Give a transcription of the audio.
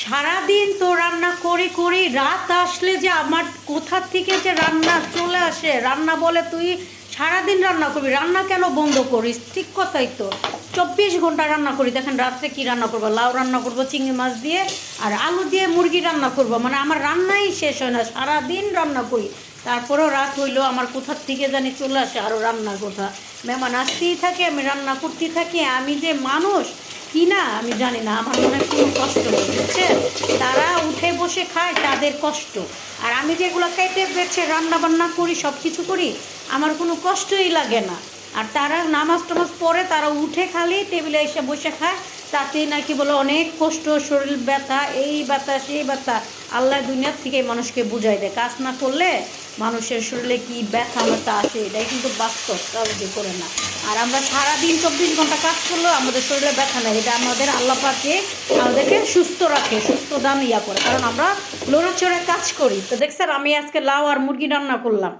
সারাদিন তো রান্না করে করি, রাত আসলে যে আমার কোথা থেকে যে রান্না চলে আসে। রান্না বলে তুই সারাদিন রান্না করবি, রান্না কেন বন্ধ করিস? ঠিক কথাই তো, 24 ঘন্টা রান্না করি। দেখেন রাত্রে কি রান্না করবো, লাউ রান্না করবো চিংড়ি মাছ দিয়ে, আর আলু দিয়ে মুরগি রান্না করবো। মানে আমার রান্নাই শেষ হয় না, সারাদিন রান্না করি। তারপরেও রাত হইলেও আমার কোথার থেকে জানি চলে আসে আরও রান্নার কথা। মেহমান আসতেই থাকে, আমি রান্না করতেই থাকি। আমি যে মানুষ কি না আমি জানি না, আমার মনে হয় কোনো কষ্ট নেই, বুঝছেন? তারা উঠে বসে খায়, তাদের কষ্ট। আর আমি যেগুলো কেটে বেছে রান্না বান্না করি, সব কিছু করি, আমার কোনো কষ্টই লাগে না। আর তারা নামাজ টামাজ পড়ে, তারা উঠে খালি টেবিলে এসে বসে খায়, তাতেই নাকি বলে অনেক কষ্ট, শরীর ব্যথা, এই ব্যথা সেই ব্যথা। আল্লাহ দুনিয়ার থেকে মানুষকে বুঝাই দেয়, কাজ না করলে মানুষের শরীরে কি ব্যথা ব্যথা আসে, এটাই কিন্তু বাস্তব, কাউকে করে না। আর আমরা সারাদিন 24 ঘন্টা কাজ করলেও আমাদের শরীরে ব্যথা নেই, এটা আমাদের আল্লাহ পাকে আমাদেরকে সুস্থ রাখে, সুস্থ দান ইয়া করে, কারণ আমরা লড়াচড়ে কাজ করি। তো দেখছেন আমি আজকে লাউ আর মুরগি রান্না করলাম।